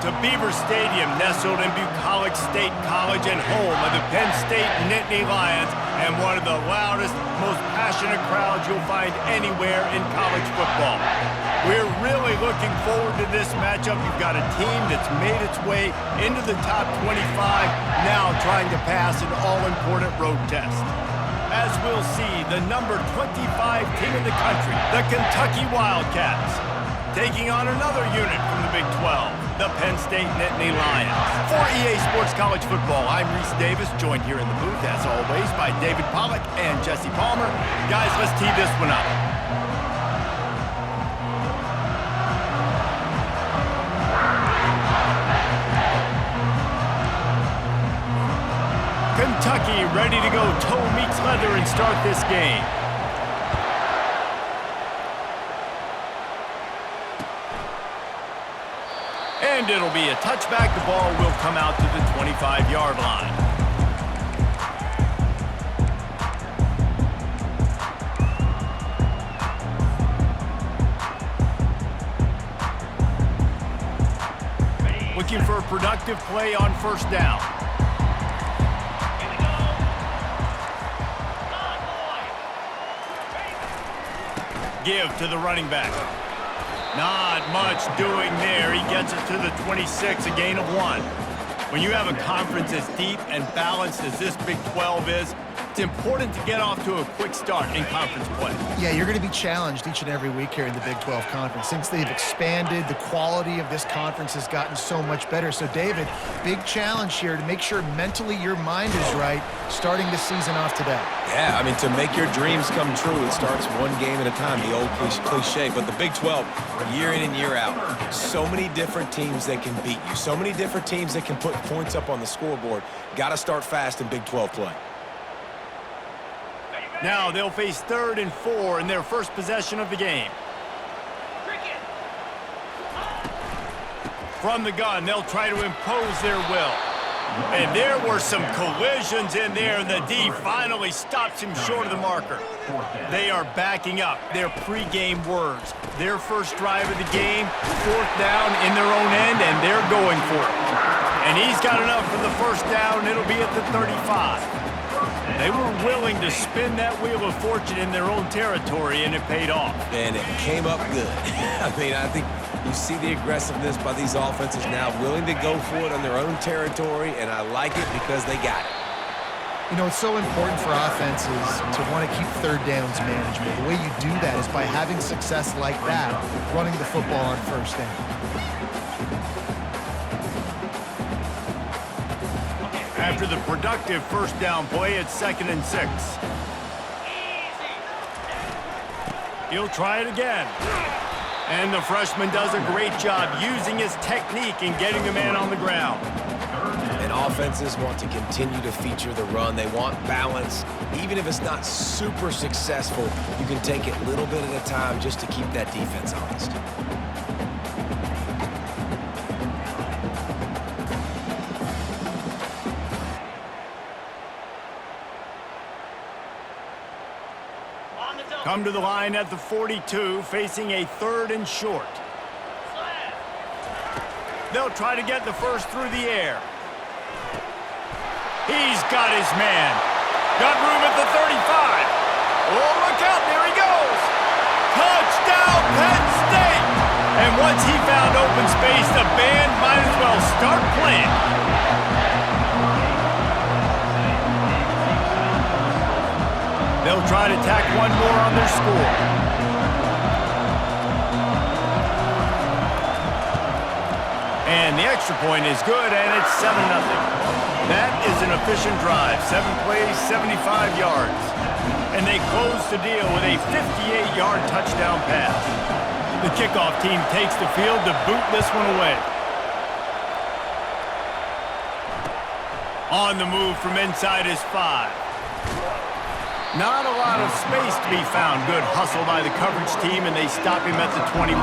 to Beaver Stadium, nestled in Bucolic State College and home of the Penn State Nittany Lions, and one of the loudest, most passionate crowds you'll find anywhere in college football. We're really looking forward to this matchup. You've got a team that's made its way into the top 25, now trying to pass an all-important road test. As we'll see, the number 25 team in the country, the Kentucky Wildcats, taking on another unit from the Big 12, the Penn State Nittany Lions. For EA Sports College Football, I'm Reese Davis, joined here in the booth, as always, by David Pollack and Jesse Palmer. Guys, let's tee this one up. Kentucky ready to go toe meets leather and start this game. And it'll be a touchback. The ball will come out to the 25-yard line. Looking for a productive play on first down. Give to the running back. Not much doing there. He gets it to the 26, a gain of 1. When you have a conference as deep and balanced as this Big 12 is, it's important to get off to a quick start in conference play. Yeah, you're going to be challenged each and every week here in the Big 12 Conference. Since they've expanded, the quality of this conference has gotten so much better. So, David, big challenge here to make sure mentally your mind is right starting the season off today. Yeah, I mean, to make your dreams come true, it starts one game at a time, the old cliche. But the Big 12, year in and year out, so many different teams that can beat you, so many different teams that can put points up on the scoreboard. Got to start fast in Big 12 play. Now they'll face 3rd and 4 in their first possession of the game. From the gun, they'll try to impose their will. And there were some collisions in there, and the D finally stops him short of the marker. They are backing up their pregame words. Their first drive of the game, 4th down in their own end, and they're going for it. And he's got enough for the first down. It'll be at the 35. They were willing to spin that wheel of fortune in their own territory, and it paid off. And it came up good. I mean, I think you see the aggressiveness by these offenses now, willing to go for it on their own territory, and I like it because they got it. You know, it's so important for offenses to want to keep third downs management. The way you do that is by having success like that, running the football on first down. After the productive first down play, it's 2nd and 6. He'll try it again. And the freshman does a great job using his technique and getting the man on the ground. And offenses want to continue to feature the run. They want balance. Even if it's not super successful, you can take it little bit at a time just to keep that defense honest. Come to the line at the 42, facing a 3rd and short. They'll try to get the first through the air. He's got his man. Got room at the 35. Oh, look out, there he goes. Touchdown, Penn State. And once he found open space, the band might as well start playing. They'll try to tack one more on their score. And the extra point is good, and it's 7-0. That is an efficient drive. 7 plays, 75 yards. And they close the deal with a 58-yard touchdown pass. The kickoff team takes the field to boot this one away. On the move from inside his 5. Not a lot of space to be found. Good hustle by the coverage team, and they stop him at the 21.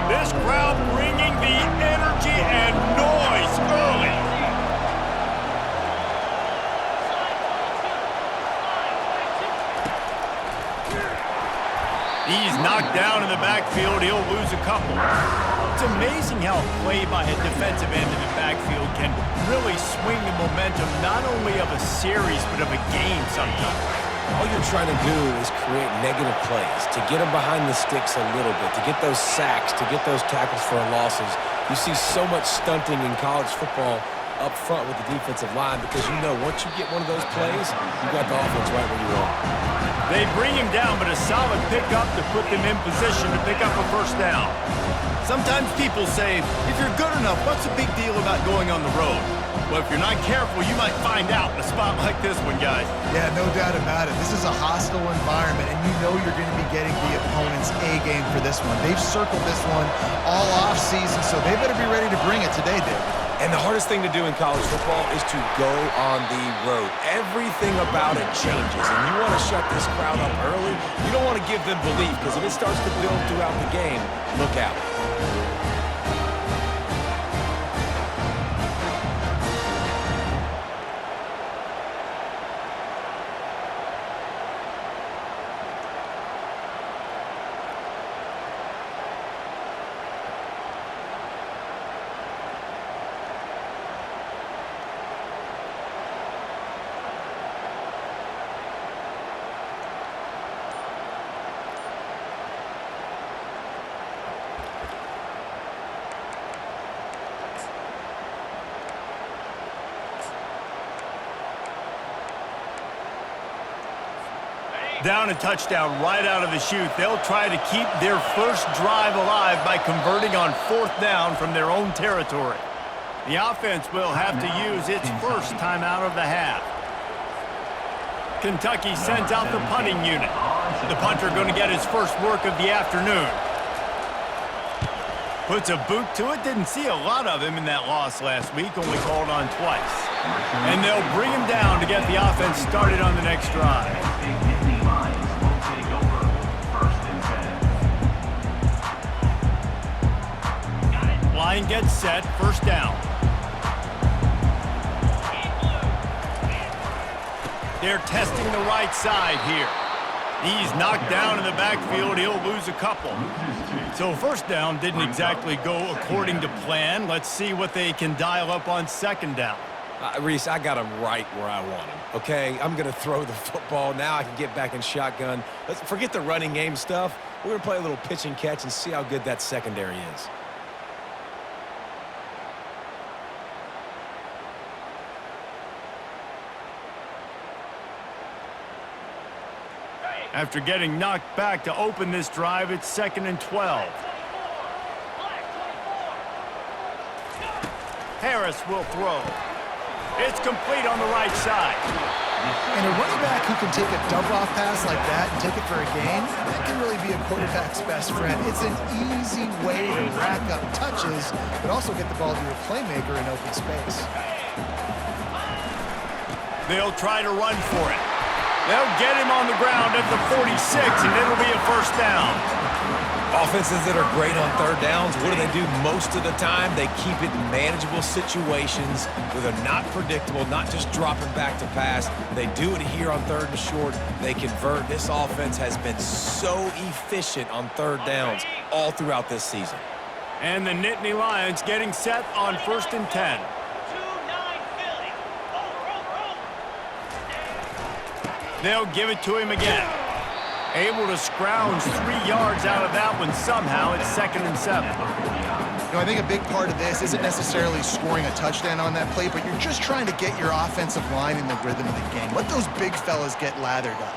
This crowd bringing down in the backfield, he'll lose a couple. It's amazing how a play by a defensive end in the backfield can really swing the momentum not only of a series but of a game sometimes. All you're trying to do is create negative plays, to get them behind the sticks a little bit, to get those sacks, to get those tackles for losses. You see so much stunting in college football up front with the defensive line because you know once you get one of those plays, you got the offense right where you want. They bring him down, but a solid pickup to put them in position to pick up a first down. Sometimes people say, if you're good enough, what's the big deal about going on the road? Well, if you're not careful, you might find out in a spot like this one, guys. Yeah, no doubt about it. This is a hostile environment, and you know you're going to be getting the opponent's A game for this one. They've circled this one all off season, so they better be ready to bring it today, David. And the hardest thing to do in college football is to go on the road. Everything about it changes, and you want to shut this crowd up early. You don't want to give them belief, because if it starts to build throughout the game, look out. Down and touchdown right out of the chute. They'll try to keep their first drive alive by converting on fourth down from their own territory. The offense will have to use its first timeout of the half. Kentucky sends out the punting unit. The punter going to get his first work of the afternoon. Puts a boot to it. Didn't see a lot of him in that loss last week. Only called on twice. And they'll bring him down to get the offense started on the next drive. Line gets set, first down. They're testing the right side here. He's knocked down in the backfield. He'll lose a couple. So first down didn't exactly go according to plan. Let's see what they can dial up on second down. Reese, I got him right where I want him, okay? I'm going to throw the football. Now I can get back in shotgun. Let's forget the running game stuff. We're going to play a little pitch and catch and see how good that secondary is. After getting knocked back to open this drive, it's 2nd and 12. Harris will throw. It's complete on the right side. And a running back who can take a dump-off pass like that and take it for a gain, that can really be a quarterback's best friend. It's an easy way to rack up touches, but also get the ball to a playmaker in open space. They'll try to run for it. They'll get him on the ground at the 46, and it'll be a first down. Offenses that are great on third downs, what do? Most of the time, they keep it in manageable situations where they're not predictable, not just dropping back to pass. They do it here on third and short. They convert. This offense has been so efficient on third downs all throughout this season. And the Nittany Lions getting set on 1st and 10. They'll give it to him again. Able to scrounge 3 yards out of that one somehow. It's 2nd and 7. You know, I think a big part of this isn't necessarily scoring a touchdown on that play, but you're just trying to get your offensive line in the rhythm of the game. Let those big fellas get lathered up.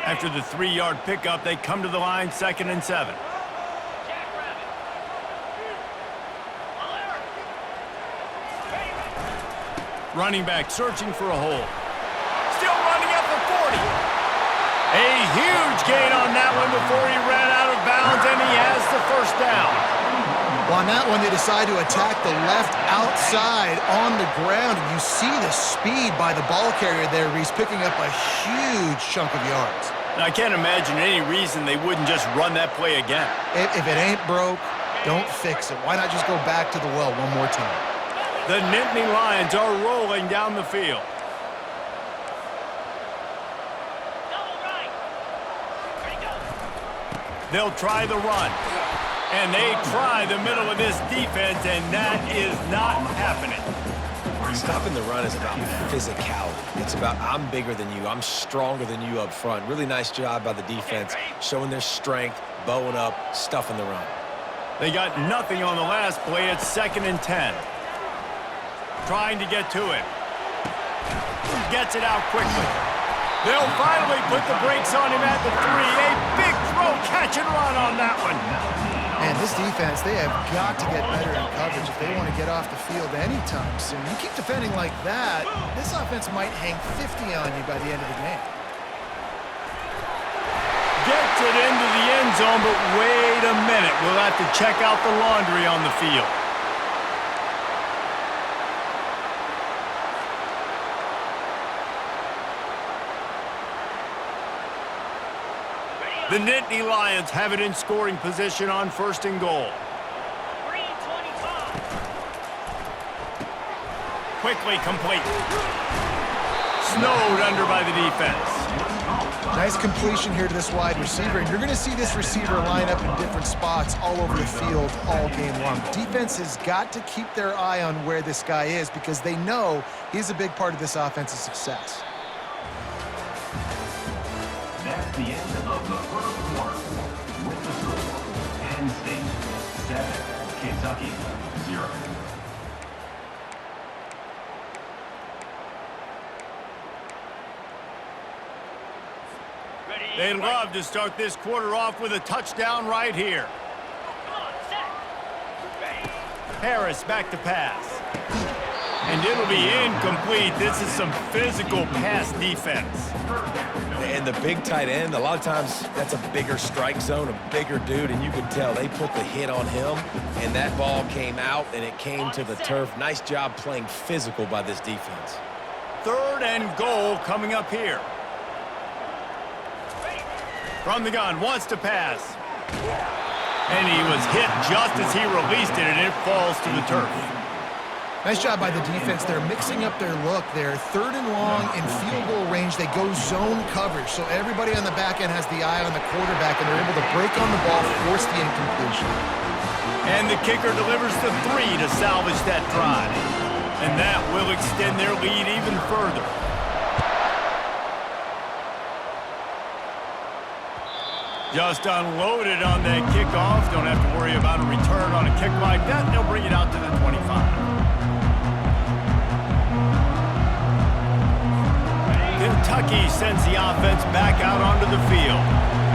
After the 3-yard pickup, they come to the line, 2nd and 7. Running back searching for a hole. Still running at the 40. A huge gain on that one before he ran out of bounds, and he has the first down. Well, on that one, they decide to attack the left outside on the ground, and you see the speed by the ball carrier there, Reese, picking up a huge chunk of yards. And I can't imagine any reason they wouldn't just run that play again. If it ain't broke, don't fix it. Why not just go back to the well one more time? The Nittany Lions are rolling down the field. They'll try the run. And they try the middle of this defense, and that is not happening. Stopping the run is about physicality. It's about I'm bigger than you. I'm stronger than you up front. Really nice job by the defense, showing their strength, bowing up, stuffing the run. They got nothing on the last play. It's 2nd and 10. Trying to get to it. Gets it out quickly. They'll finally put the brakes on him at the 3. A big throw, catch and run on that one. And this defense, they have got to get better in coverage if they want to get off the field anytime soon. You keep defending like that, this offense might hang 50 on you by the end of the game. Gets it into the end zone, but wait a minute. We'll have to check out the laundry on the field. The Nittany Lions have it in scoring position on 1st and goal. Quickly complete. Snowed under by the defense. Nice completion here to this wide receiver, and you're going to see this receiver line up in different spots all over the field all game long. Defense has got to keep their eye on where this guy is because they know he's a big part of this offense's success. That's the end of the first quarter. With the score, Penn State 7, Kentucky 0. They'd love to start this quarter off with a touchdown right here. Harris back to pass. And it'll be incomplete. This is some physical pass defense. And the big tight end, a lot of times that's a bigger strike zone, a bigger dude, and you could tell they put the hit on him, and that ball came out, and it came to the turf. Nice job playing physical by this defense. 3rd and goal coming up here. From the gun, wants to pass. And he was hit just as he released it, and it falls to the turf. Nice job by the defense. They're mixing up their look. They're 3rd and long in field goal range. They go zone coverage, so everybody on the back end has the eye on the quarterback, and they're able to break on the ball, force the incompletion. And the kicker delivers the 3 to salvage that drive. And that will extend their lead even further. Just unloaded on that kickoff. Don't have to worry about a return on a kick like that. They'll bring it out to the 25. Kentucky sends the offense back out onto the field.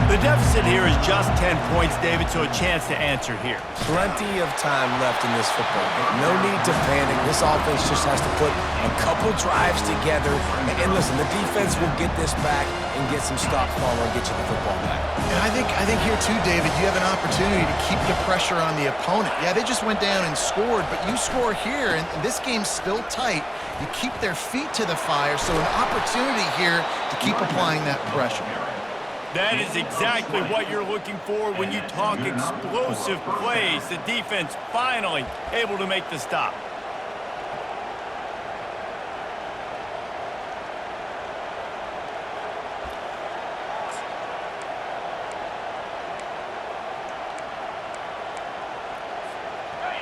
The deficit here is just 10 points, David, so a chance to answer here. Plenty of time left in this football game. No need to panic. This offense just has to put a couple drives together. And listen, the defense will get this back and get some stops following and get you the football back. And I think here too, David, you have an opportunity to keep the pressure on the opponent. Yeah, they just went down and scored, but you score here, and this game's still tight. You keep their feet to the fire, so an opportunity here to keep applying that pressure. That is exactly what you're looking for when you talk explosive plays. The defense finally able to make the stop.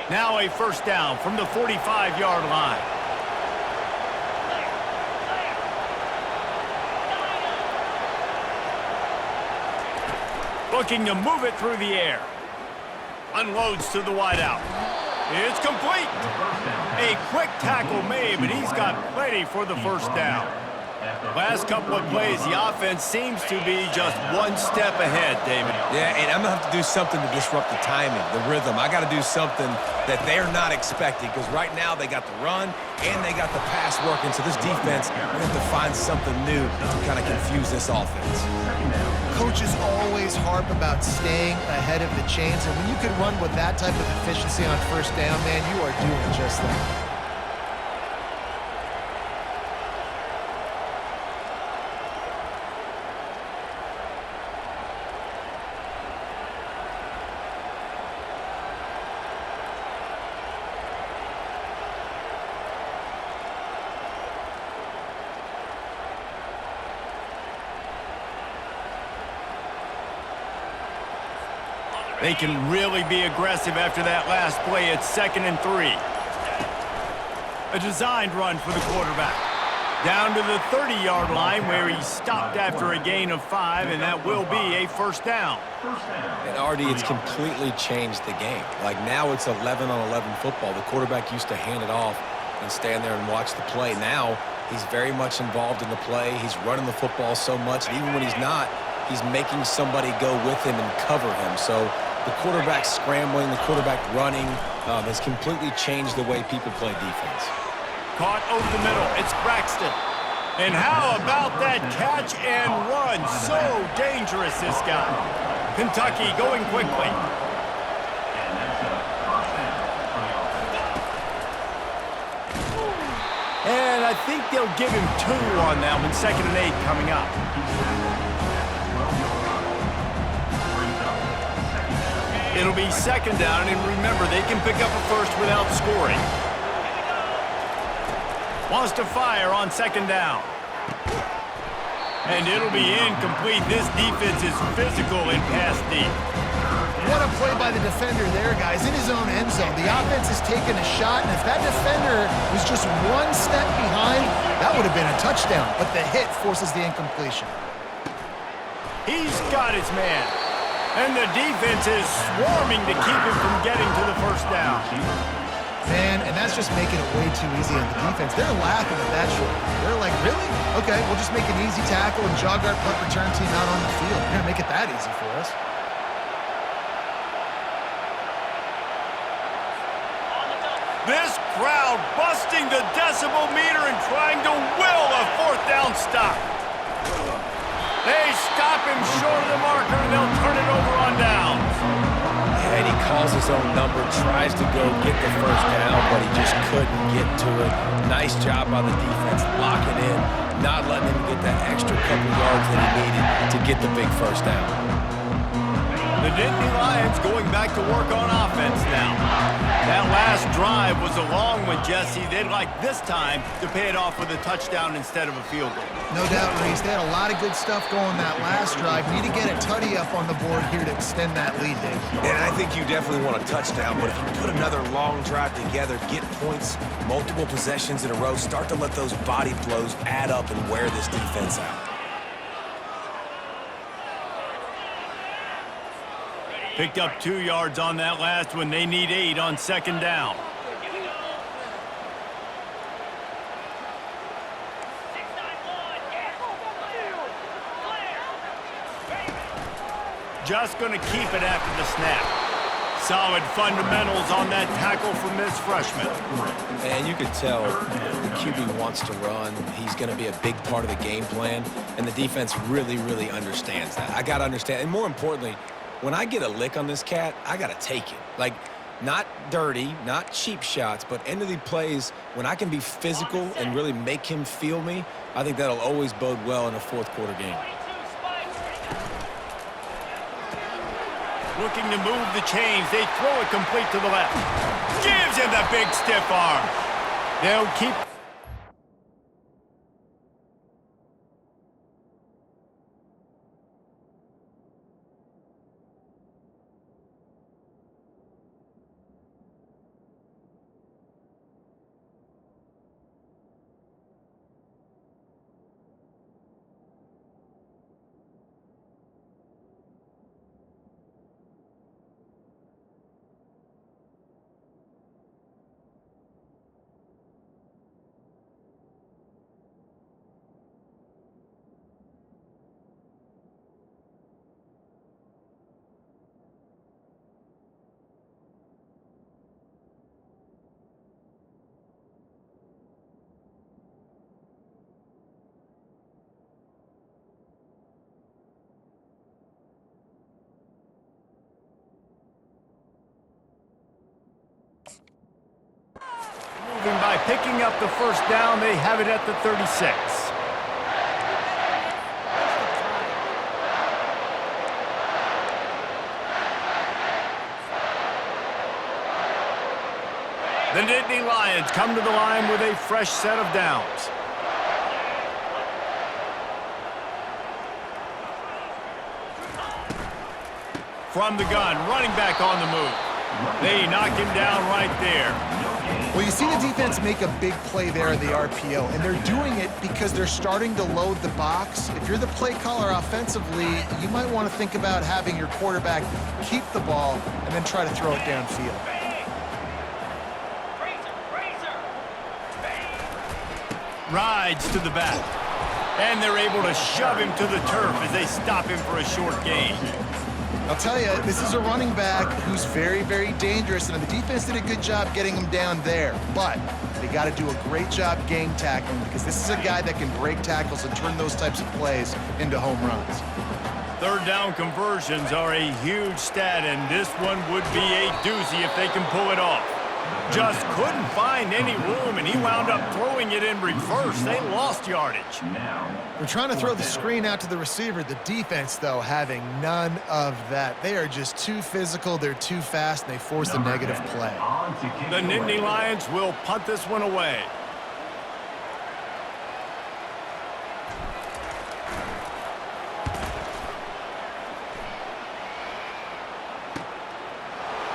Now a 1st down from the 45-yard line. Looking to move it through the air. Unloads to the wideout. It's complete. A quick tackle made, but he's got plenty for the 1st down. Last couple of plays, the offense seems to be just one step ahead, David. Yeah, and I'm going to have to do something to disrupt the timing, the rhythm. I got to do something that they're not expecting because right now they got the run and they got the pass working. So this defense, we have to find something new to kind of confuse this offense. Coaches always harp about staying ahead of the chains, and when you can run with that type of efficiency on 1st down, man, you are doing just that. They can really be aggressive after that last play. It's 2nd and 3. A designed run for the quarterback. Down to the 30-yard line where he stopped after a gain of 5, and that will be a first down. And RD, it's completely changed the game. Like now it's 11-on-11 football. The quarterback used to hand it off and stand there and watch the play. Now he's very much involved in the play. He's running the football so much, and even when he's not, he's making somebody go with him and cover him. So the quarterback scrambling, the quarterback running has completely changed the way people play defense. Caught over the middle. It's Braxton. And how about that catch and run? So dangerous, this guy. Kentucky going quickly. And I think they'll give him 2 on that one. 2nd and 8 coming up. It'll be 2nd down, and remember, they can pick up a first without scoring. Wants to fire on 2nd down. And it'll be incomplete. This defense is physical in pass deep. What a play by the defender there, guys, in his own end zone. The offense has taken a shot, and if that defender was just 1 step behind, that would have been a touchdown. But the hit forces the incompletion. He's got his man. And the defense is swarming to keep him from getting to the first down. Man, and that's just making it way too easy on the defense. They're laughing at that short. They're like, really? Okay, we'll just make an easy tackle and jog our punt return team out on the field. We're going to make it that easy for us. This crowd busting the decibel meter and trying to will a 4th down stop. They stop him short of the marker, and they'll turn it over on downs. And he calls his own number, tries to go get the first down, but he just couldn't get to it. Nice job by the defense, locking in, not letting him get that extra couple yards that he needed to get the big first down. The Nittany Lions going back to work on offense now. That last drive was a long one, Jesse. They'd like this time to pay it off with a touchdown instead of a field goal. No doubt, Reese. They had a lot of good stuff going that last drive. Need to get a tutty up on the board here to extend that lead, Dave. And I think you definitely want a touchdown, but if you put another long drive together, get points, multiple possessions in a row, start to let those body blows add up and wear this defense out. Picked up 2 yards on that last one. They need 8 on 2nd down. Just going to keep it after the snap. Solid fundamentals on that tackle from this freshman. And you could tell the QB wants to run. He's going to be a big part of the game plan, and the defense really, really understands that. I got to understand, and more importantly, when I get a lick on this cat, I got to take it. Like, not dirty, not cheap shots, but end of the plays, when I can be physical and really make him feel me, I think that'll always bode well in a 4th quarter game. Looking to move the chains. They throw it complete to the left. Gives him the big stiff arm. They'll keep... By picking up the first down, they have it at the 36. The Nittany Lions come to the line with a fresh set of downs. From the gun, running back on the move. They knock him down right there. Well, you see the defense make a big play there in the RPO, and they're doing it because they're starting to load the box. If you're the play caller offensively, you might want to think about having your quarterback keep the ball and then try to throw it downfield. Rides to the back. And they're able to shove him to the turf as they stop him for a short gain. I'll tell you, this is a running back who's very, very dangerous, and the defense did a good job getting him down there. But they got to do a great job game tackling because this is a guy that can break tackles and turn those types of plays into home runs. Third down conversions are a huge stat, and this one would be a doozy if they can pull it off. Just couldn't find any room, and he wound up throwing it in reverse. They lost yardage. They're trying to throw the screen out to the receiver. The defense, though, having none of that. They are just too physical, they're too fast, and they force a negative play. The Nittany Lions will punt this one away.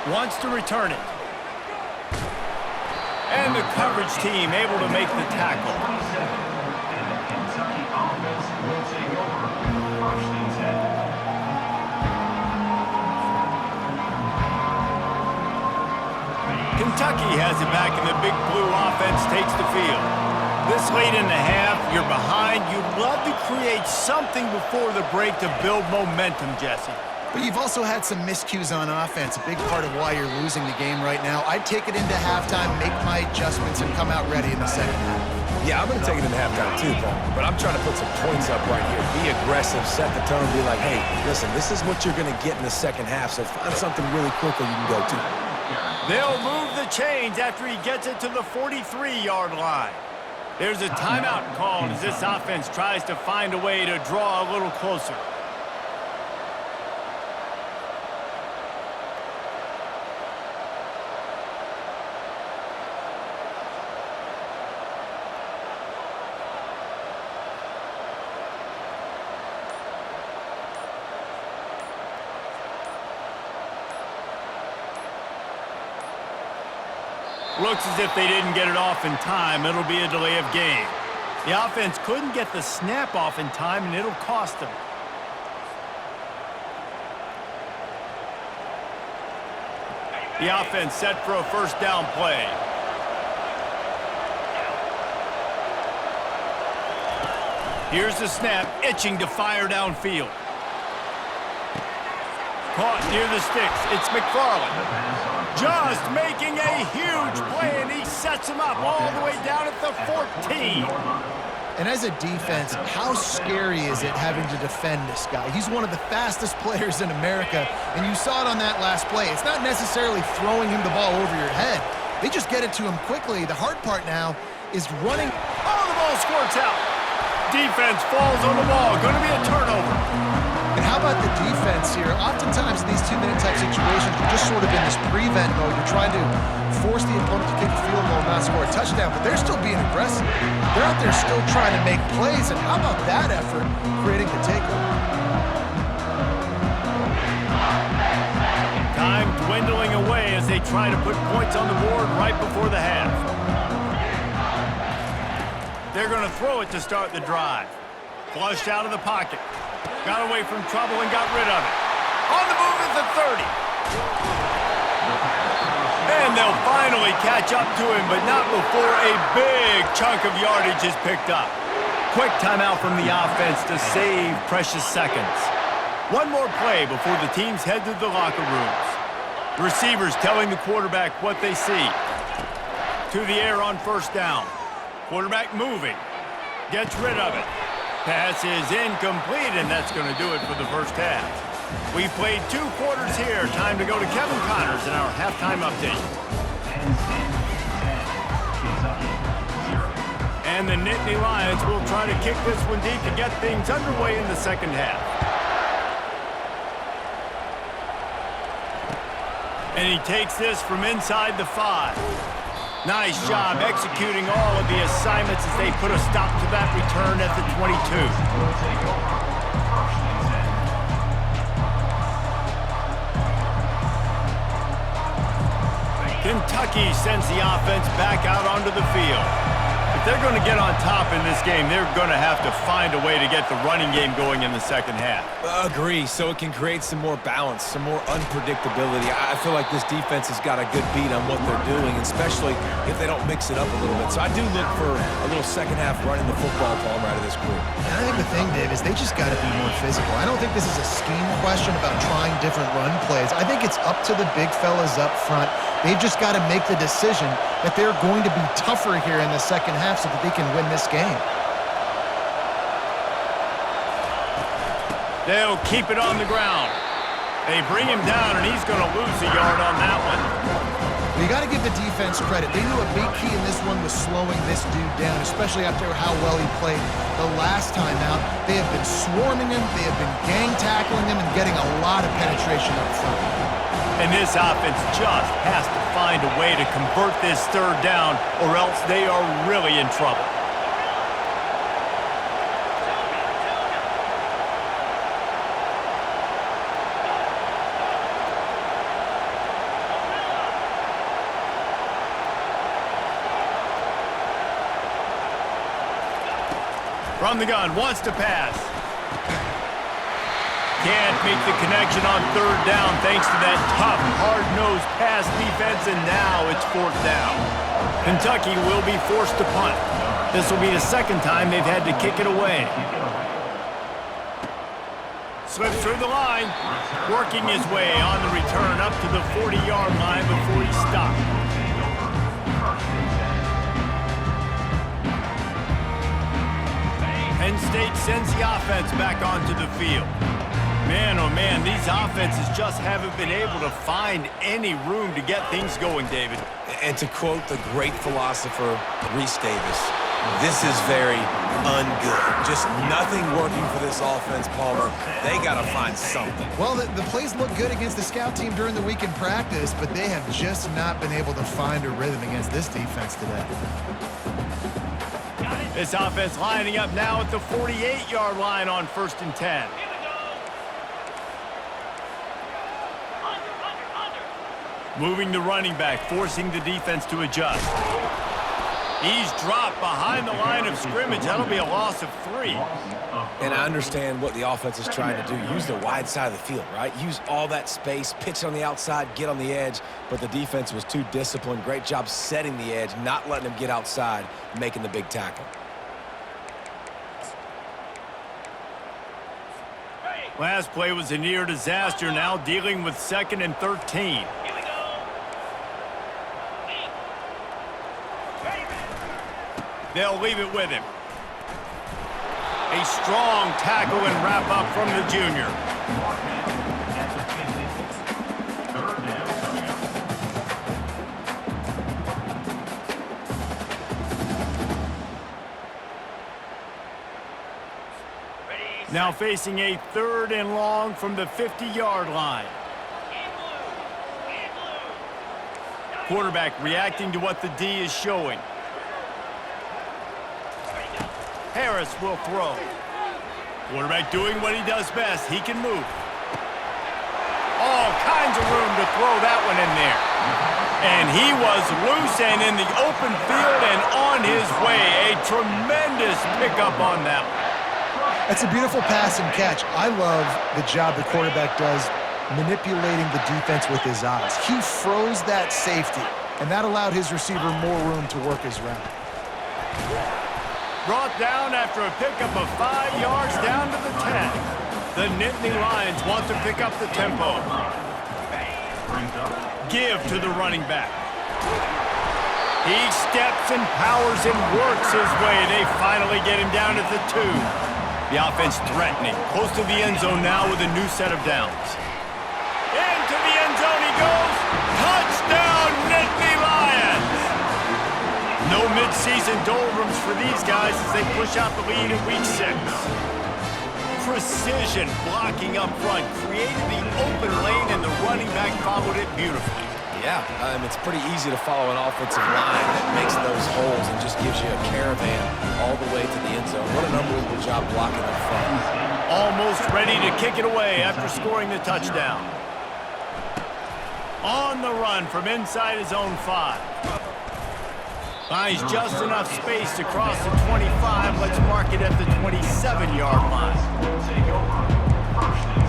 Wants to return it. And the coverage team able to make the tackle. And the Kentucky offense will take over first and 10. Kentucky has it back, and the Big Blue offense takes the field. This late in the half, you're behind. You'd love to create something before the break to build momentum, Jesse. But you've also had some miscues on offense, a big part of why you're losing the game right now. I'd take it into halftime, make my adjustments, and come out ready in the second half. Yeah, I'm going to take it into halftime too, Paul. But I'm trying to put some points up right here. Be aggressive, set the tone, be like, hey, listen, this is what you're going to get in the second half, so find something really quickly you can go to. They'll move the chains after he gets it to the 43-yard line. There's a timeout called as this offense tries to find a way to draw a little closer. Looks as if they didn't get it off in time. It'll be a delay of game. The offense couldn't get the snap off in time, and it'll cost them. The offense set for a first down play. Here's the snap, itching to fire downfield. Caught near the sticks. It's McFarland. Just making a huge play, and he sets him up all the way down at the 14. And as a defense, how scary is it having to defend this guy? He's one of the fastest players in America, and you saw it on that last play. It's not necessarily throwing him the ball over your head. They just get it to him quickly. The hard part now is running. Oh, the ball squirts out. Defense falls on the ball. Going to be a turnover. And how about the defense here? Oftentimes in these two-minute type situations, you're just sort of in this prevent mode. You're trying to force the opponent to kick a field goal and not score a touchdown, but they're still being aggressive. They're out there still trying to make plays, and how about that effort creating the takeover? Time dwindling away as they try to put points on the board right before the half. They're going to throw it to start the drive. Flushed out of the pocket. Got away from trouble and got rid of it. On the move at the 30. And they'll finally catch up to him, but not before a big chunk of yardage is picked up. Quick timeout from the offense to save precious seconds. One more play before the teams head to the locker rooms. Receivers telling the quarterback what they see. To the air on first down. Quarterback moving. Gets rid of it. Pass is incomplete, and that's going to do it for the first half. We've played 2 quarters here. Time to go to Kevin Connors in our halftime update. And the Nittany Lions will try to kick this one deep to get things underway in the second half. And he takes this from inside the 5. Nice job executing all of the assignments as they put a stop to that return at the 22. Kentucky sends the offense back out onto the field. If they're going to get on top in this game, they're going to have to find a way to get the running game going in the second half. Agree, so it can create some more balance, some more unpredictability. I feel like this defense has got a good beat on what they're doing, especially if they don't mix it up a little bit. So I do look for a little second half running the football Palmer out of this group. And I think the thing, Dave, is they just got to be more physical. I don't think this is a scheme question about trying different run plays. I think it's up to the big fellas up front. They've just got to make the decision that they're going to be tougher here in the second half so that they can win this game. They'll keep it on the ground. They bring him down, and he's going to lose a yard on that one. You got to give the defense credit. They knew a big key in this one was slowing this dude down, especially after how well he played the last time out. They have been swarming him, they have been gang tackling him, and getting a lot of penetration up front. And this offense just has to find a way to convert this third down, or else they are really in trouble. From the gun, wants to pass. Can't make the connection on third down thanks to that tough, hard-nosed pass defense, and now it's fourth down. Kentucky will be forced to punt. This will be the second time they've had to kick it away. Slips through the line, working his way on the return up to the 40-yard line before he stopped. Penn State sends the offense back onto the field. Man, oh man, these offenses just haven't been able to find any room to get things going, David. And to quote the great philosopher, Reese Davis, this is very ungood. Just nothing working for this offense, Palmer. They got to find something. Well, the plays look good against the scout team during the week in practice, but they have just not been able to find a rhythm against this defense today. This offense lining up now at the 48-yard line on 1st and 10. Moving the running back, forcing the defense to adjust. He's dropped behind the line of scrimmage. That'll be a loss of 3. And I understand what the offense is trying to do. Use the wide side of the field, right? Use all that space, pitch on the outside, get on the edge. But the defense was too disciplined. Great job setting the edge, not letting them get outside, making the big tackle. Last play was a near disaster, now dealing with 2nd and 13. They'll leave it with him. A strong tackle and wrap up from the junior. Now facing a 3rd and long from the 50-yard line. Quarterback reacting to what the D is showing. Harris will throw. Quarterback doing what he does best. He can move. All kinds of room to throw that one in there. And he was loose and in the open field and on his way. A tremendous pickup on that one. That's a beautiful pass and catch. I love the job the quarterback does manipulating the defense with his eyes. He froze that safety, and that allowed his receiver more room to work his route. Brought down after a pickup of 5 yards down to the 10. The Nittany Lions want to pick up the tempo. Give to the running back. He steps and powers and works his way. They finally get him down at the 2. The offense threatening. Close to the end zone now with a new set of downs. Into the end zone he goes. Touchdown, Nittany Lions! No midseason doldrums for these guys as they push out the lead in week 6. Precision blocking up front created the open lane, and the running back followed it beautifully. Yeah, it's pretty easy to follow an offensive line that makes those holes and just gives you a caravan all the way to the end zone. What an unbelievable job blocking up front. Almost ready to kick it away after scoring the touchdown. On the run from inside his own 5. Finds just enough space to cross the 25. Let's mark it at the 27-yard line. Will take over. First and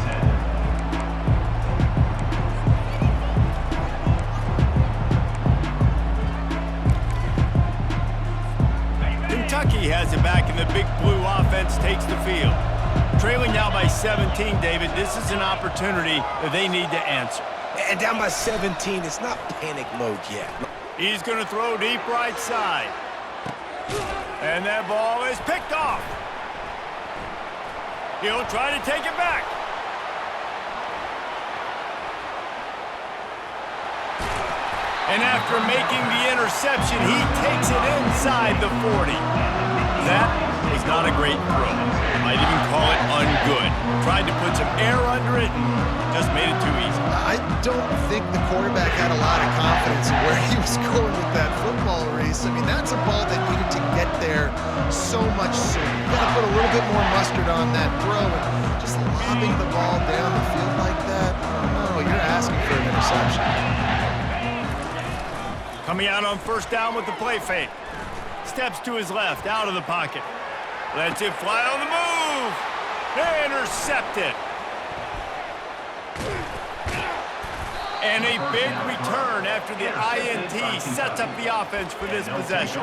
10. Kentucky has it back, and the big blue offense takes the field. Trailing now by 17, David. This is an opportunity that they need to answer. And down by 17, it's not panic mode yet. He's going to throw deep right side. And that ball is picked off. He'll try to take it back. And after making the interception, he takes it inside the 40. That was not a great throw. Might even call it ungood. Tried to put some air under it and just made it too easy. I don't think the quarterback had a lot of confidence in where he was going with that football race. I mean, that's a ball that needed to get there so much sooner. You got to put a little bit more mustard on that throw, and just lobbing the ball down the field like that, oh, you're asking for an interception. Coming out on first down with the play fake. Steps to his left, out of the pocket. Lets it fly on the move. Intercepted. And a big return after the INT sets up the offense for this possession.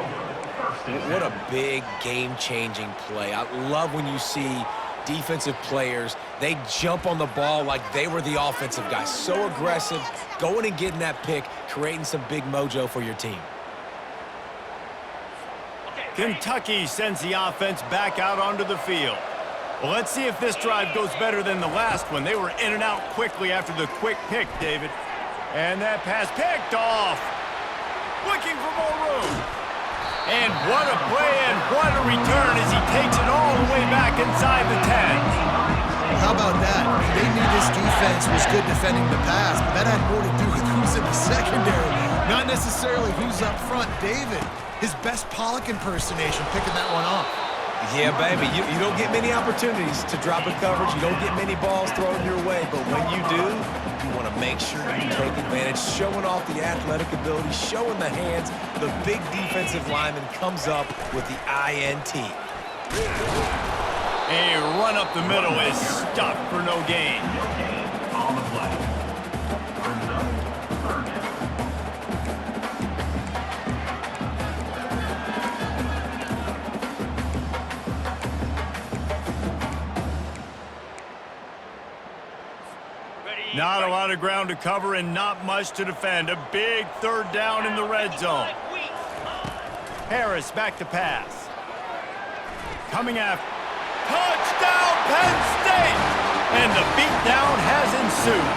What a big game-changing play. I love when you see defensive players, they jump on the ball like they were the offensive guy. So aggressive, going and getting that pick, creating some big mojo for your team. Kentucky sends the offense back out onto the field. Well, let's see if this drive goes better than the last one. They were in and out quickly after the quick pick, David. And that pass picked off. Looking for more room. And what a play and what a return as he takes it all the way back inside the 10. Well, how about that? I mean, they knew this defense was good defending the pass, but that had more to do with who's in the secondary, not necessarily who's up front. David, his best Pollock impersonation, picking that one off. Yeah, baby, you don't get many opportunities to drop a coverage. You don't get many balls thrown your way, but when you do, you want to make sure you take advantage, showing off the athletic ability, showing the hands. The big defensive lineman comes up with the INT. A run up the middle is stuffed for no gain. On the play. Brings up third down. Not a lot of ground to cover and not much to defend. A big third down in the red zone. Harris back to pass. Coming after. Touchdown, Penn State! And the beatdown has ensued.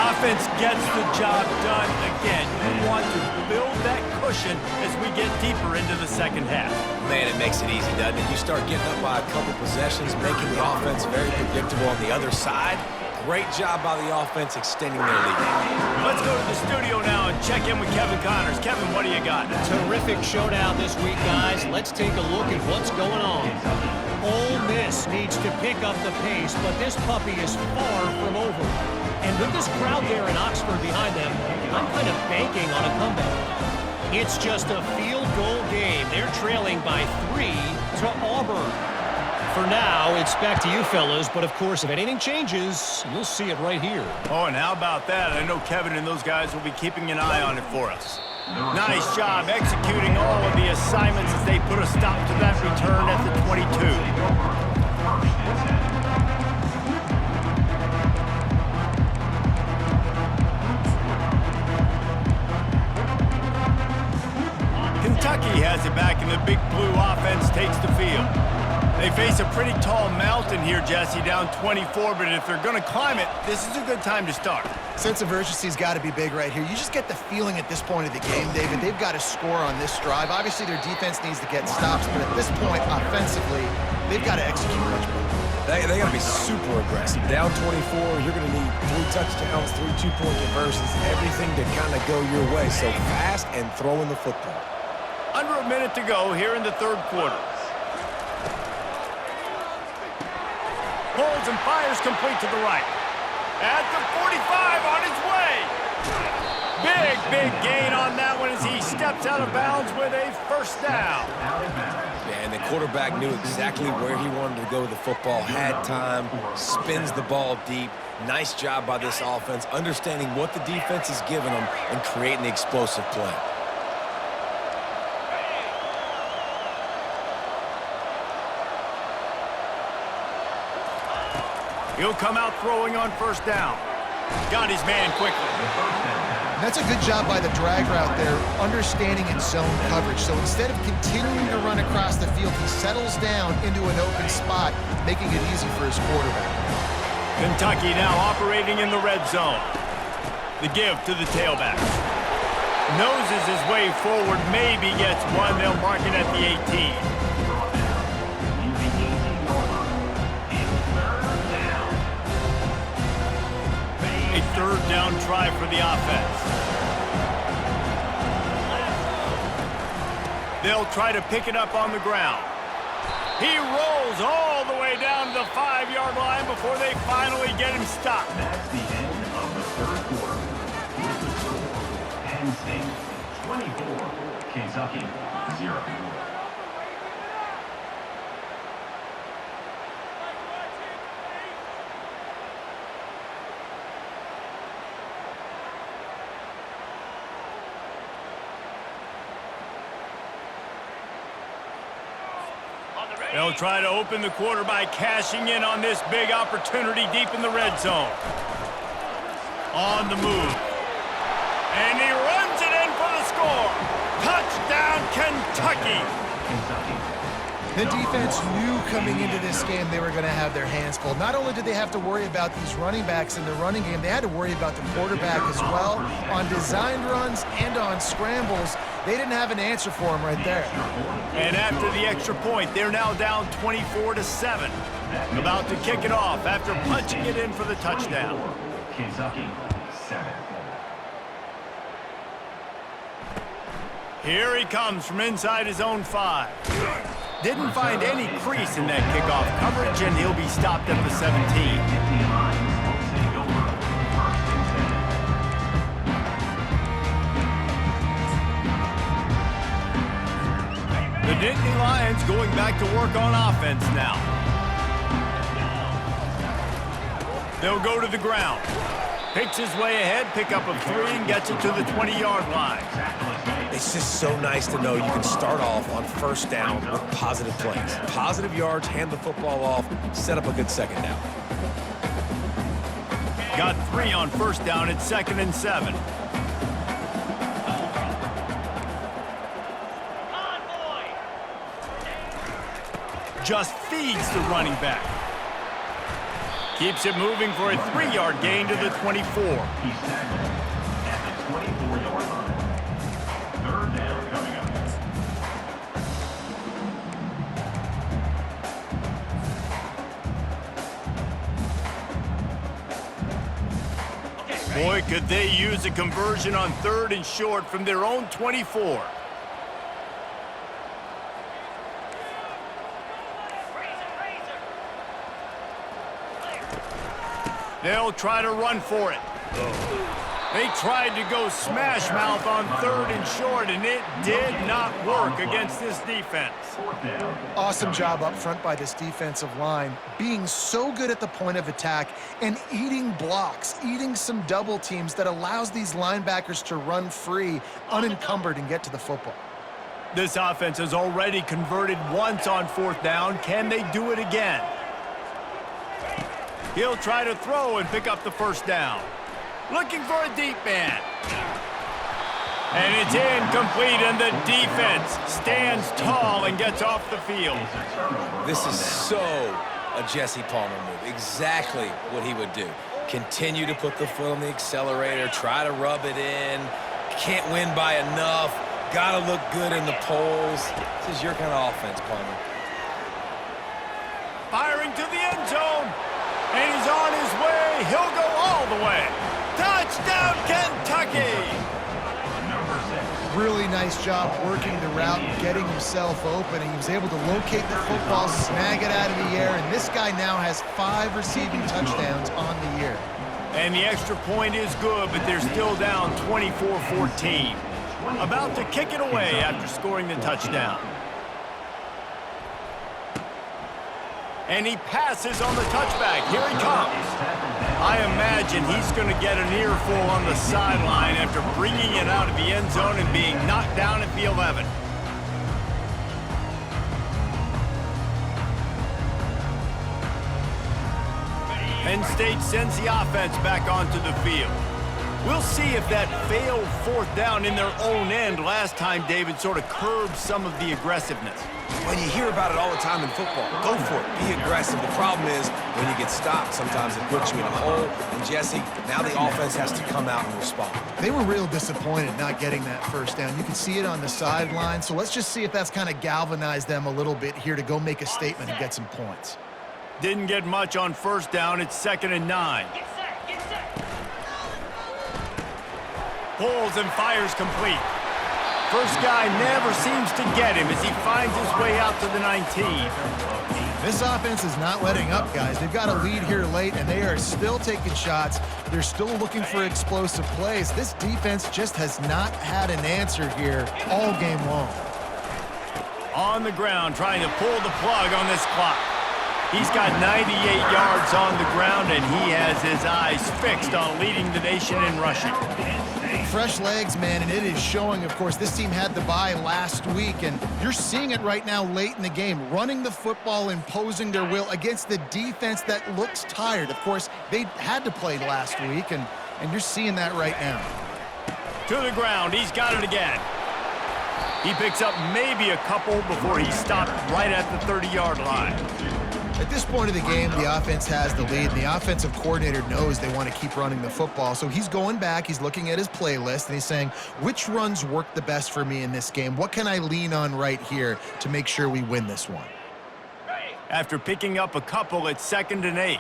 Offense gets the job done again. You want to build that cushion as we get deeper into the second half. Man, it makes it easy, doesn't it? You start getting up by a couple possessions, making the offense very predictable on the other side. Great job by the offense extending their lead. Let's go to the studio now and check in with Kevin Connors. Kevin, what do you got? Terrific showdown this week, guys. Let's take a look at what's going on. Ole Miss needs to pick up the pace, but this puppy is far from over. And with this crowd there in Oxford behind them, I'm kind of banking on a comeback. It's just a field goal game. They're trailing by 3 to Auburn. For now, it's back to you fellas, but of course, if anything changes, you'll see it right here. Oh, and how about that? I know Kevin and those guys will be keeping an eye on it for us. Nice job executing all of the assignments as they put a stop to that return at the 22. Kentucky has it back, and the big blue offense takes the field. They face a pretty tall mountain here, Jesse, down 24, but if they're going to climb it, this is a good time to start. Sense of urgency's got to be big right here. You just get the feeling at this point of the game, David, they've got to score on this drive. Obviously, their defense needs to get stops, but at this point, offensively, they've got to execute much better. They got to be super aggressive. Down 24, you're going to need 3 touchdowns, 3 two-point conversions, everything to kind of go your way. So fast and throwing the football. Under a minute to go here in the third quarter. Holds and fires complete to the right. At the 45, on his way. Big gain on that one as he steps out of bounds with a first down. Yeah, and the quarterback knew exactly where he wanted to go with the football, had time, spins the ball deep. Nice job by this offense, understanding what the defense is giving them and creating the explosive play. He'll come out throwing on first down. Got his man quickly. That's a good job by the drag route there, understanding its zone coverage. So instead of continuing to run across the field, he settles down into an open spot, making it easy for his quarterback. Kentucky now operating in the red zone. The give to the tailback. Noses his way forward, maybe gets one. They'll mark it at the 18. A third down try for the offense. They'll try to pick it up on the ground. He rolls all the way down to the 5-yard line before they finally get him stopped. That's the end of the third quarter. With the score, Penn State 24, Kentucky 0. They'll try to open the quarter by cashing in on this big opportunity deep in the red zone. On the move. And he runs it in for the score. Touchdown, Kentucky. The defense knew coming into this game they were going to have their hands full. Not only did they have to worry about these running backs in the running game, they had to worry about the quarterback as well. On designed runs and on scrambles, they didn't have an answer for him right there. And after the extra point, they're now down 24-7. About to kick it off after punching it in for the touchdown. Kentucky 7. Here he comes from inside his own 5. Didn't find any crease in that kickoff coverage, and he'll be stopped at the 17. The Nittany Lions going back to work on offense now. They'll go to the ground. Picks his way ahead, pick up of 3, and gets it to the 20-yard line. It's just so nice to know you can start off on first down with positive plays. Positive yards, hand the football off, set up a good second down. Got 3 on first down at 2nd and 7. Just feeds the running back. Keeps it moving for a 3-yard gain to the 24. He's tackled at the 24-yard line. Third down coming up. Boy, could they use a conversion on 3rd and short from their own 24. They'll try to run for it. They tried to go smash mouth on 3rd and short, and it did not work against this defense. Awesome job up front by this defensive line, being so good at the point of attack and eating blocks, eating some double teams that allows these linebackers to run free, unencumbered, and get to the football. This offense has already converted once on 4th down. Can they do it again? He'll try to throw and pick up the first down. Looking for a deep man. And it's incomplete, and the defense stands tall and gets off the field. This is so a Jesse Palmer move. Exactly what he would do. Continue to put the foot on the accelerator, try to rub it in. Can't win by enough. Gotta look good in the polls. This is your kind of offense, Palmer. Firing to the end zone. And he's on his way. He'll go all the way. Touchdown, Kentucky! Really nice job working the route and getting himself open. And he was able to locate the football, snag it out of the air, and this guy now has 5 receiving touchdowns on the year. And the extra point is good, but they're still down 24-14. About to kick it away after scoring the touchdown. And he passes on the touchback. Here he comes. I imagine he's going to get an earful on the sideline after bringing it out of the end zone and being knocked down at the 11. Penn State sends the offense back onto the field. We'll see if that failed fourth down in their own end last time, David, sort of curbed some of the aggressiveness. When you hear about it all the time in football, go for it. Be aggressive. The problem is when you get stopped, sometimes it puts you in a hole. And, Jesse, now the offense has to come out and respond. They were real disappointed not getting that first down. You can see it on the sideline. So let's just see if that's kind of galvanized them a little bit here to go make a statement and get some points. Didn't get much on first down. It's 2nd and 9. Pulls and fires complete. First guy never seems to get him as he finds his way out to the 19. This offense is not letting up, guys. They've got a lead here late, and they are still taking shots. They're still looking for explosive plays. This defense just has not had an answer here all game long. On the ground, trying to pull the plug on this clock. He's got 98 yards on the ground, and he has his eyes fixed on leading the nation in rushing. Fresh legs, man, and it is showing. Of course, this team had the bye last week, and you're seeing it right now late in the game, running the football, imposing their will against the defense that looks tired. Of course, they had to play last week, and you're seeing that right now. To the ground. He's got it again. He picks up maybe a couple before he stopped right at the 30-yard line. At this point of the game, the offense has the lead, and the offensive coordinator knows they want to keep running the football. So he's going back, he's looking at his playlist, and he's saying, which runs work the best for me in this game? What can I lean on right here to make sure we win this one? After picking up a couple, it's 2nd and 8.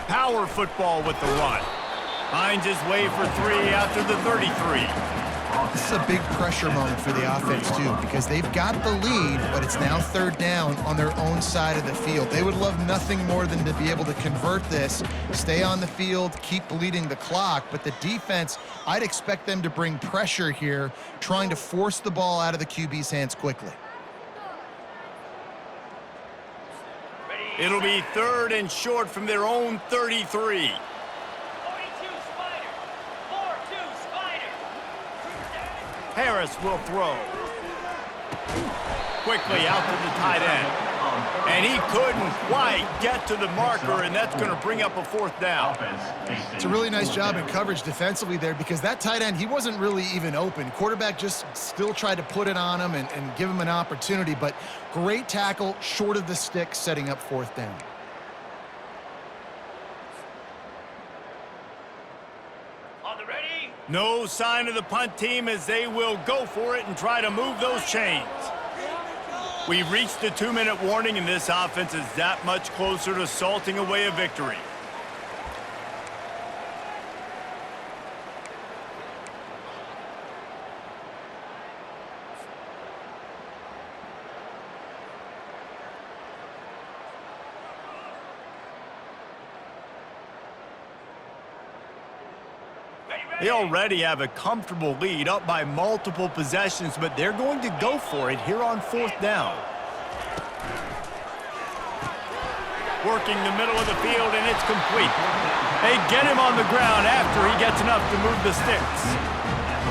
Power football with the run. Finds his way for 3 out to the 33. This is a big pressure moment for the offense, too, because they've got the lead, but it's now 3rd down on their own side of the field. They would love nothing more than to be able to convert this, stay on the field, keep bleeding the clock, but the defense, I'd expect them to bring pressure here, trying to force the ball out of the QB's hands quickly. It'll be 3rd and short from their own 33. Harris will throw. Quickly out to the tight end. And he couldn't quite get to the marker, and that's going to bring up a 4th down. It's a really nice job in coverage defensively there because that tight end, he wasn't really even open. Quarterback just still tried to put it on him and give him an opportunity, but great tackle, short of the stick, setting up 4th down. No sign of the punt team as they will go for it and try to move those chains. We've reached the 2-minute warning, and this offense is that much closer to salting away a victory. They already have a comfortable lead, up by multiple possessions, but they're going to go for it here on 4th down. Working the middle of the field, and it's complete. They get him on the ground after he gets enough to move the sticks.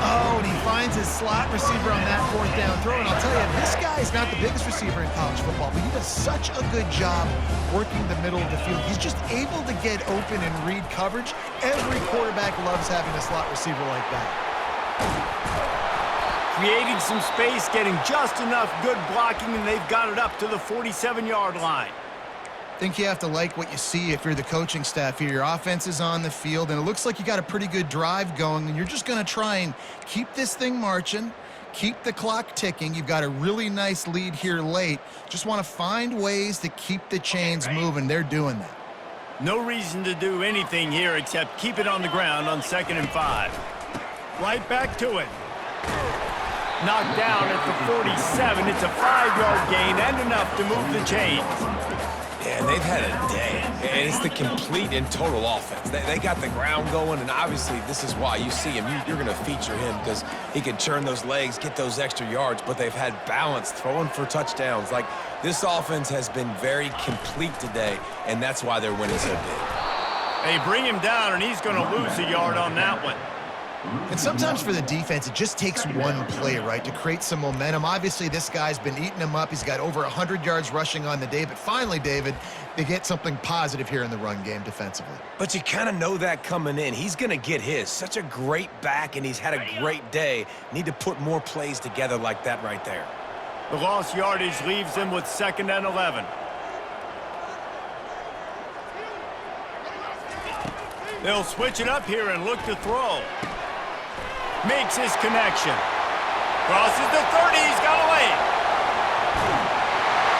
Oh, and he finds his slot receiver on that 4th down throw. And I'll tell you, this guy is not the biggest receiver in college football, but he does such a good job working the middle of the field. He's just able to get open and read coverage. Every quarterback loves having a slot receiver like that. Creating some space, getting just enough good blocking, and they've got it up to the 47-yard line. I think you have to like what you see if you're the coaching staff here. Your offense is on the field, and it looks like you got a pretty good drive going, and you're just going to try and keep this thing marching, keep the clock ticking. You've got a really nice lead here late. Just want to find ways to keep the chains moving. They're doing that. No reason to do anything here except keep it on the ground on 2nd and 5. Right back to it. Knocked down at the 47. It's a 5-yard gain and enough to move the chains. Yeah, and they've had a day, and it's the complete and total offense. They got the ground going, and obviously this is why you see him. You're going to feature him because he can churn those legs, get those extra yards, but they've had balance, throwing for touchdowns. Like, this offense has been very complete today, and that's why they're winning so big. They bring him down, and he's going to lose a yard on that one. And sometimes for the defense, it just takes one play, right, to create some momentum. Obviously, this guy's been eating them up. He's got over 100 yards rushing on the day. But finally, David, they get something positive here in the run game defensively. But you kind of know that coming in. He's going to get his. Such a great back, and he's had a great day. Need to put more plays together like that right there. The lost yardage leaves him with 2nd and 11. They'll switch it up here and look to throw. Makes his connection. Crosses the 30. He's got away.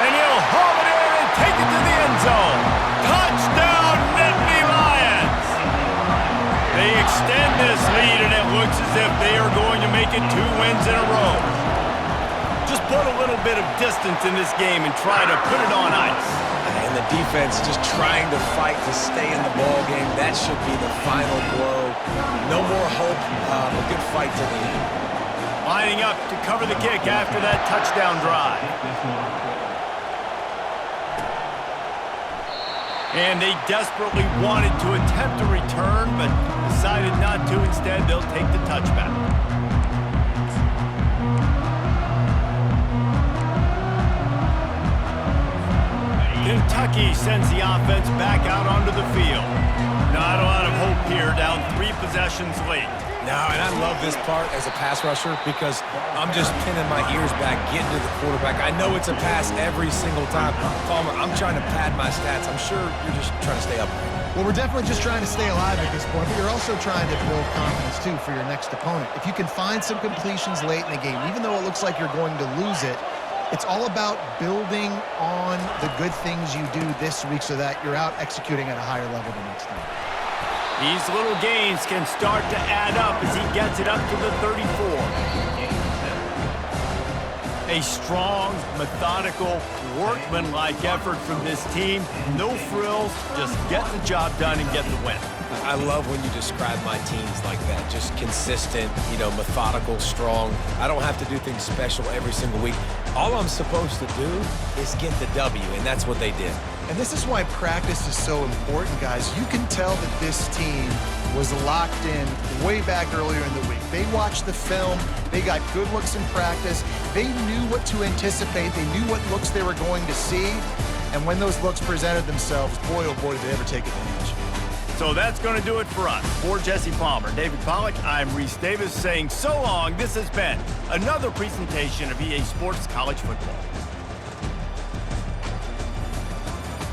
And he'll haul it in and take it to the end zone. Touchdown, Nittany Lions! They extend this lead, and it looks as if they are going to make it 2 wins in a row. Just put a little bit of distance in this game and try to put it on ice. And the defense just trying to fight to stay in the ball game. That should be the final blow. No more hope, a good fight to the end. Lining up to cover the kick after that touchdown drive. And they desperately wanted to attempt a return, but decided not to. Instead, they'll take the touchback. Kentucky sends the offense back out onto the field. Not a lot of hope here, down 3 possessions late. No, and I love this part as a pass rusher because I'm just pinning my ears back, getting to the quarterback. I know it's a pass every single time. Palmer, I'm trying to pad my stats. I'm sure you're just trying to stay up. Well, we're definitely just trying to stay alive at this point, but you're also trying to build confidence, too, for your next opponent. If you can find some completions late in the game, even though it looks like you're going to lose it, it's all about building on the good things you do this week so that you're out executing at a higher level the next time. These little gains can start to add up as he gets it up to the 34. A strong, methodical, workmanlike effort from this team. No frills, just get the job done and get the win. I love when you describe my teams like that. Just consistent, methodical, strong. I don't have to do things special every single week. All I'm supposed to do is get the W, and that's what they did. And this is why practice is so important, guys. You can tell that this team was locked in way back earlier in the week. They watched the film. They got good looks in practice. They knew what to anticipate. They knew what looks they were going to see. And when those looks presented themselves, boy, oh boy, did they ever take advantage. So that's going to do it for us. For Jesse Palmer, David Pollack, I'm Reese Davis saying so long. This has been another presentation of EA Sports College Football.